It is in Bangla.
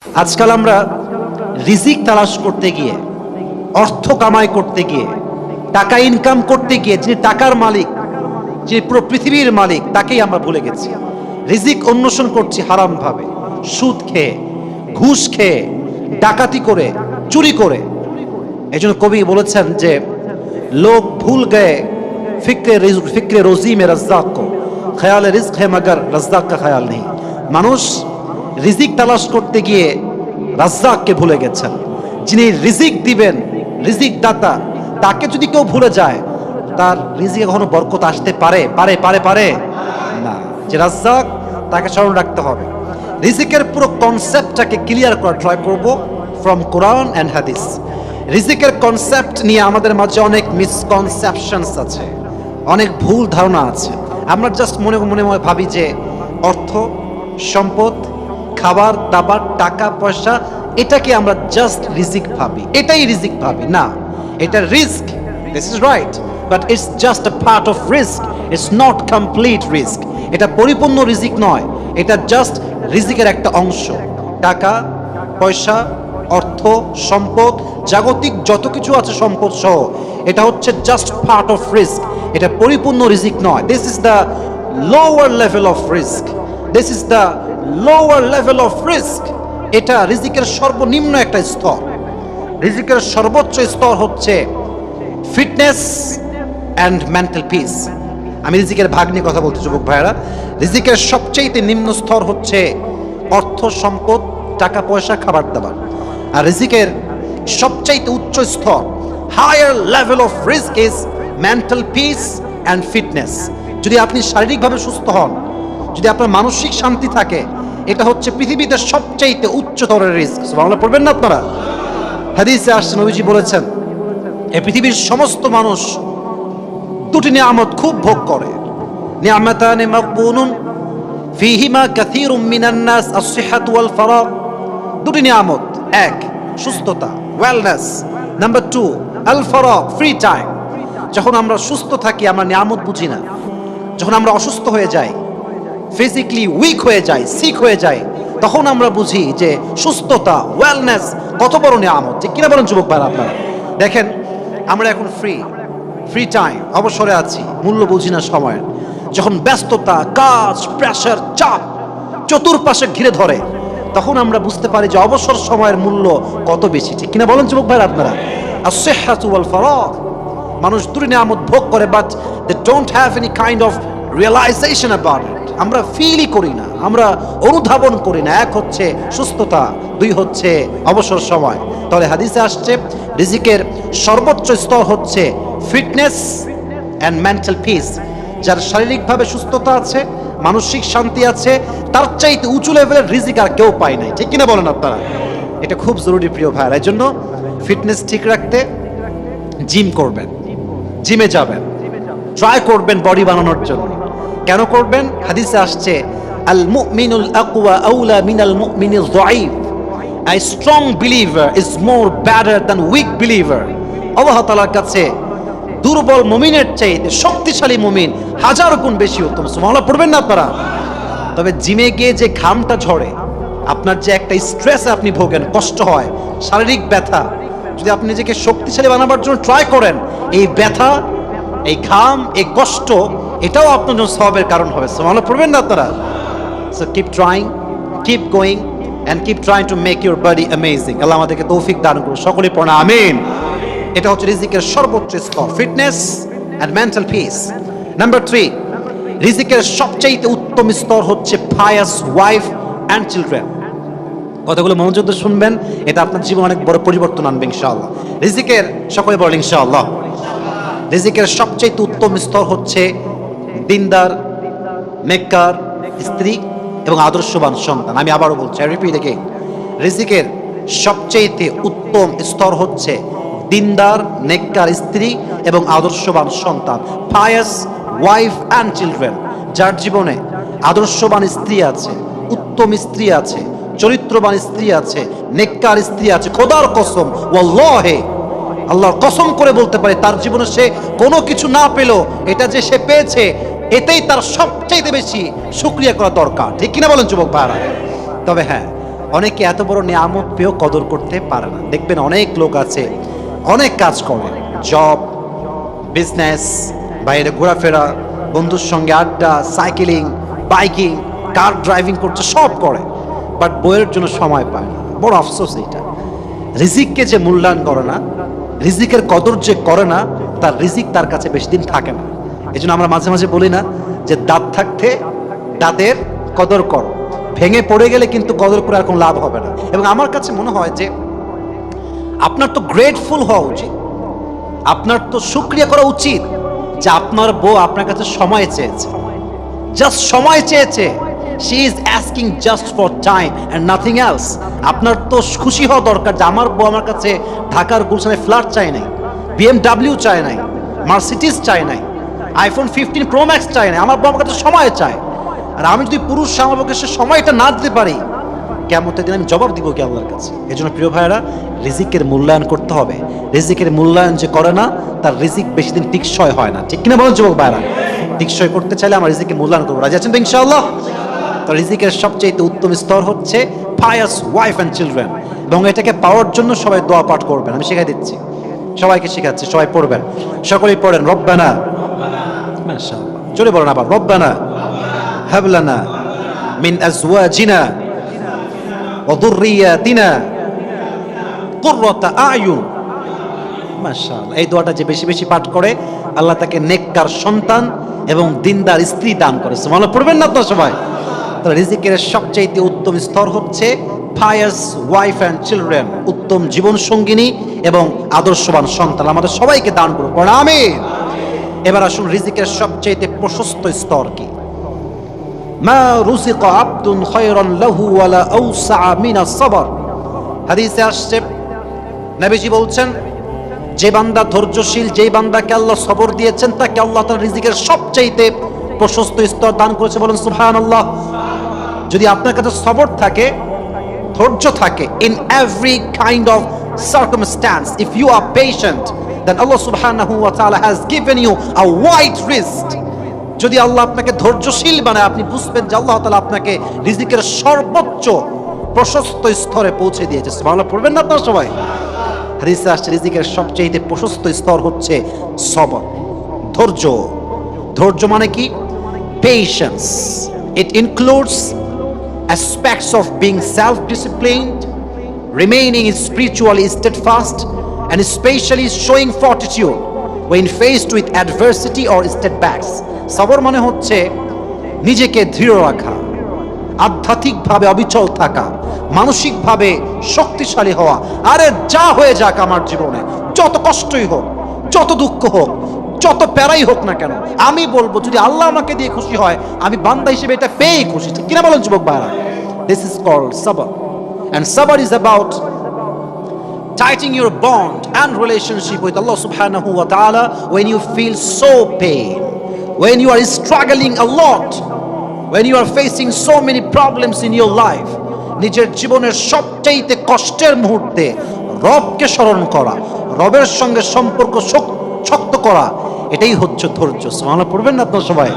আজকাল আমরা রিজিক তালাশ করতে গিয়ে, অর্থ কামাই করতে গিয়ে, টাকা ইনকাম করতে গিয়ে যিনি টাকার মালিক, যে পুরো পৃথিবীর মালিক, তাকেই আমরা ভুলে গেছি। রিজিক অন্বেষণ করছি হারাম ভাবে, সুদ খেয়ে, ঘুষ খেয়ে, ডাকাতি করে, চুরি করে। এই জন্য কবি বলেছেন যে লোক ভুল গয়ে ফিক্রে রোজি মে রজ্জাক কো, খেয়ালে রিজক হে মগর রজ্জাক কা খেয়াল নেই। মানুষ রিজিক তালাশ করতে গিয়ে রাজ্জাককে ভুলে গেছেন। যিনি রিজিক দিবেন, রিজিক দাতা, তাকে যদি কেউ ভুলে যায়, তার রিজিকে কখনো বরকত আসতে পারে পারে পারে পারে না। যে রাজ্জাক, তাকে স্মরণ রাখতে হবে। রিজিকের পুরো কনসেপ্টটাকে ক্লিয়ার করা ট্রাই করব ফ্রম কোরআন অ্যান্ড হাদিস। রিজিকের কনসেপ্ট নিয়ে আমাদের মাঝে অনেক মিসকনসেপশনস আছে, অনেক ভুল ধারণা আছে। আমরা জাস্ট মনে মনে ভাবি যে অর্থ, সম্পদ, খাবার দাবার, টাকা পয়সা, এটাকে আমরা জাস্ট রিজিক ভাবি, এটাই রিজিক ভাবি। না, এটা risk, this is right, but it's just a part of risk, it's not complete risk. এটা পরিপূর্ণ রিজিক নয়, এটা জাস্ট রিজিকের একটা অংশ। টাকা পয়সা, অর্থ, সম্পদ, জাগতিক যত কিছু আছে সম্পদ সহ, এটা হচ্ছে জাস্ট পার্ট অফ রিস্ক, এটা পরিপূর্ণ রিজিক নয়। This is the lower level of risk, this is the lower level of risk. এটা রিজিকের সর্বনিম্ন একটা স্তর। রিজিকের সর্বোচ্চ স্তর হচ্ছে ফিটনেস অ্যান্ড মেন্টাল পিস। আমি রিজিকের ভাগ নিয়ে কথা বলতে, যুবক ভাইয়েরা, রিজিকের সবচেয়ে নিম্ন স্তর হচ্ছে অর্থ, সম্পদ, টাকা পয়সা, খাবার দাবার। আর রিজিকের সবচাইতে উচ্চ স্তর, higher level of risk, is mental peace and fitness. যদি আপনি শারীরিকভাবে সুস্থ হন, যদি আপনার মানসিক শান্তি থাকে, এটা হচ্ছে পৃথিবীতে সবচাইতে উচ্চতরের রিস্ক। সুবহানাল্লাহ পড়বেন না আপনারা? হাদিসে আসছে, নবীজি বলেছেন এই পৃথিবীর সমস্ত মানুষ দুটি নিয়ামত খুব ভোগ করে। নিয়ামাতানি মাগবুনুন ফীহিমা কাসীরুম মিনান নাস, আস-সিহহাতু ওয়াল ফারাগ। দুটি নিয়ামত, এক সুস্থতা, ওয়েলনেস, নাম্বার টু আল ফারাগ, ফ্রি টাইম। যখন আমরা সুস্থ থাকি আমরা নিয়ামত বুঝি না। যখন আমরা অসুস্থ হয়ে যাই, ফিজিক্যালি উইক হয়ে যাই, সিক হয়ে যাই, তখন আমরা বুঝি যে সুস্থতা, ওয়েলনেস কত বড় নিয়ামত। ঠিক কিনা বলেন যুবক ভাইরা আপনারা? দেখেন, আমরা এখন ফ্রি টাইম, অবসরে আছি, মূল্য বুঝি না সময়ের। যখন ব্যস্ততা, কাজ, প্রেশার, চাপ চতুর্পাশে ঘিরে ধরে, তখন আমরা বুঝতে পারি যে অবসর সময়ের মূল্য কত বেশি। ঠিক কিনা বলেন যুবক ভাইরা আপনারা? আস-সিহহাতু ওয়াল ফারাগ। মানুষ দুটি নিয়ামত ভোগ করে, but they don't have any kind of realisation about it. আমরা ফিলই করি না, আমরা অনুধাবন করি না। এক হচ্ছে সুস্থতা, দুই হচ্ছে অবসর সময়। তাহলে হাদিসে আসছে রিজিকের সর্বোচ্চ স্তর হচ্ছে ফিটনেস অ্যান্ড মেন্টাল পিস। যার শারীরিকভাবে সুস্থতা আছে, মানসিক শান্তি আছে, তার চাইতে উঁচু লেভেলের রিজিক আর কেউ পায় নাই। ঠিক কিনা বলেন আপনারা? এটা খুব জরুরি প্রিয় ভাইয়ের। এই জন্য ফিটনেস ঠিক রাখতে জিম করবেন, জিমে যাবেন, ট্রাই করবেন বডি বানানোর জন্য। কেন করবেন? হাদিসে আসছে আল মুমিনুল আকওয়া আউলা মিনাল মুমিনিল যায়ীফ, a strong believer is more better than weak believer. আল্লাহ তাআলার কাছে দুর্বল মুমিনের চাইতে শক্তিশালী মুমিন হাজার গুণ বেশি উত্তম। সুবহানাল্লাহ পড়বেন না আপনারা? তবে জিমে গিয়ে যে ঘামটা ঝরে, আপনার যে একটা স্ট্রেসে আপনি ভোগেন, কষ্ট হয়, শারীরিক ব্যথা, যদি আপনি নিজেকে শক্তিশালী বানাবার জন্য ট্রাই করেন, এই ব্যথা, এই ঘাম, এই কষ্ট, এটাও আপনার জন্য সওয়াবের কারণ হবে। সুবহানাল্লাহ পড়বেন না আপনারা? So keep trying, keep going and keep trying to make your body amazing. আল্লাহ আমাদেরকে তৌফিক দান করুন। সকলেই পড়ুন আমিন। এটা হচ্ছে রিজিকের সর্বোচ্চ স্তর, fitness and mental peace. Number three, রিজিকের সবচাইতে উত্তম স্তর হচ্ছে পায়াস ওয়াইফ অ্যান্ড চিলড্রেন। কথাগুলো মনোযোগ দিয়ে শুনবেন, এটা আপনার জীবনে অনেক বড় পরিবর্তন আনবে ইনশাআল্লাহ। রিজিকের, সকলে বলেন ইনশাআল্লাহ, রিজিকের সবচেয়ে উত্তম স্তর হচ্ছে দিনদার, নেককার স্ত্রী এবং আদর্শবান সন্তান। আমি আবারও বলছি, আই রিপিট এগেইন, রিজিকের সবচেয়ে উত্তম স্তর হচ্ছে দিনদার, নেককার স্ত্রী এবং আদর্শবান সন্তান। Pious wife and children. যার জীবনে আদর্শবান স্ত্রী আছে, উত্তম স্ত্রী আছে, চরিত্রবান স্ত্রী আছে, নেককার স্ত্রী আছে, খোদার কসম, ওয়াল্লাহি, আল্লাহর কসম করে বলতে পারে, তার জীবনে সে কোনো কিছু না পেলেও এটা যে সে পেয়েছে, এটাই তার সবচাইতে বেশি শুকরিয়া করা দরকার। ঠিক কিনা বলেন যুবক ভাইরা? তবে হ্যাঁ, অনেকে এত বড় নিয়ামত পেয়েও কদর করতে পারে না। দেখবেন অনেক লোক আছে, অনেক কাজ করে, জব, বিজনেস, বাইরে ঘোরাফেরা, বন্ধুর সঙ্গে আড্ডা, সাইকেলিং, বাইকিং, কার ড্রাইভিং করছে, সব করে, বাট বইয়ের জন্য সময় পায় না। বড় আফসোস এটা। রিজিককে যে মূল্যায়ন করে না, রিজিকের কদর যে করে না, তার রিজিক তার কাছে বেশি দিন থাকে না। এই জন্য আমরা মাঝে মাঝে বলি না যে দাঁত থাকতে দাঁতের কদর করো, ভেঙে পড়ে গেলে কিন্তু কদর করে আর কোনো লাভ হবে না। এবং আমার কাছে মনে হয় যে আপনার তো গ্রেটফুল হওয়া উচিত, আপনার তো শুকরিয়া করা উচিত যে আপনার বউ আপনার কাছে সময় চেয়েছে, জাস্ট সময় চেয়েছে। She is asking just for time and nothing else. আপনার তো খুশি হওয়া দরকার যে আমার বউ আমার কাছে ঢাকার গুলশানে ফ্ল্যাট চায় নাই, BMW চায় নাই, মার্সিডিজ চায় নাই, iPhone 15 Pro Max চায় নাই, আমার বউ আমার কাছে সময় চায়। আর আমি যদি পুরুষ আমার বউকে সে সময়টা না দিতে পারি, কিয়ামতের দিন আমি জবাব দিব কি আল্লাহর কাছে? এই জন্য প্রিয় ভাইয়েরা, রিজিকের মূল্যায়ন করতে হবে। রিজিকের মূল্যায়ন যে করে না, তার রিজিক বেশি দিন টিকসই হয় না। ঠিক কিনা বলুন যুবক ভাইয়েরা? টিকসই করতে চাইলে আমরা রিজিকের মূল্যায়ন করবো। রাজি আছেন তো ইনশাআল্লাহ? তো রিজিকের সবচেয়ে উত্তম স্তর হচ্ছে পায়াস ওয়াইফ অ্যান্ড চিলড্রেন, এবং এটাকে পাওয়ার জন্য সবাই দোয়া পাঠ করবেন। আমি শিখাই দিচ্ছি, সবাইকে শেখাচ্ছি, সবাই পড়বেন, সকলেই পড়েন। রব্বানা, মাশাআল্লাহ, জোরে বলেন আবার, রব্বানা হাব লানা মিন আজওয়াজিনা ওয়া যুররিয়াতিনা কুররাতা আয়ুন। মাশাআল্লাহ, এই দোয়াটা যে বেশি বেশি পাঠ করে, আল্লাহ তাকে নেককার সন্তান এবং দিনদার স্ত্রী দান করে। সুবহানাল্লাহ পড়বেন না তো সবাই? তো রিজিকের সবচেয়ে উত্তম স্তর হচ্ছে পায়াস ওয়াইফ অ্যান্ড চিলড্রেন, উত্তম জীবন সঙ্গিনী এবং আদর্শবান সন্তান আমাদের সবাইকে দান করুন। আমিন। এবার আসুন রিজিকের সবচেয়ে প্রশস্ত স্তর কি? মা রুজিকা আবদুন খায়রান লাহু ওয়ালা আওসা মিনাস সাবর। হাদিসে আসছে, নবীজি বলছেন, যে বান্দা ধৈর্যশীল, যেই বান্দাকে আল্লাহ সবর দিয়েছেন, তাকে আল্লাহ তাআলা রিজিকের সবচেয়ে প্রশস্ত স্তর দান করেছে। বলেন সুবহানাল্লাহ। যদি আপনার কাছে সবর থাকে, ধৈর্য থাকে, in every kind of circumstance, if you are patient, then Allah subhanahu wa ta'ala has given you a wide rizq. যদি আল্লাহ আপনাকে ধৈর্যশীল বানায়, আপনি বুঝবেন যে আল্লাহ তাআলা আপনাকে রিজিকের সর্বোচ্চ প্রশস্ত স্তরে পৌঁছে দিয়েছে। সুবহানাল্লাহ পড়বেন না আপনারা সবাই? হাদিসে আসছে রিজিকের সবচেয়ে প্রশস্ত স্তর হচ্ছে সবর, ধৈর্য। ধৈর্য মানে কি? Patience. It includes aspects of being self-disciplined, remaining spiritually steadfast, and especially showing fortitude when faced with adversity or setbacks. সবর মানে হচ্ছে নিজেকে দৃঢ় রাখা, আধ্যাত্মিকভাবে অবিচল থাকা, মানসিকভাবে শক্তিশালী হওয়া। আরে যা হয়ে যাক আমার জীবনে, যত কষ্টই হোক, যত দুঃখ হোক, যত প্যারাই হোক না কেন, আমি বলবো যদি আল্লাহ আমাকে দিয়ে খুশি হয়, আমি বান্দা হিসেবে এটা পেয়েই খুশি। ঠিক কিনা বলেন যুবক ভাইরা? This is called sabr, and sabr is about tightening your bond and relationship with Allah subhanahu wa ta'ala when you feel so pain, when you are struggling a lot, when you are facing so many problems in your life. নিজের জীবনের সবচেয়ে কষ্টের মুহূর্তে রবকে স্মরণ করা, রবের সঙ্গে সম্পর্ক শক্ত করা, এটাই হচ্ছে ধৈর্য। সুবহানাল্লাহ পড়বেন না আপনারা সবাই?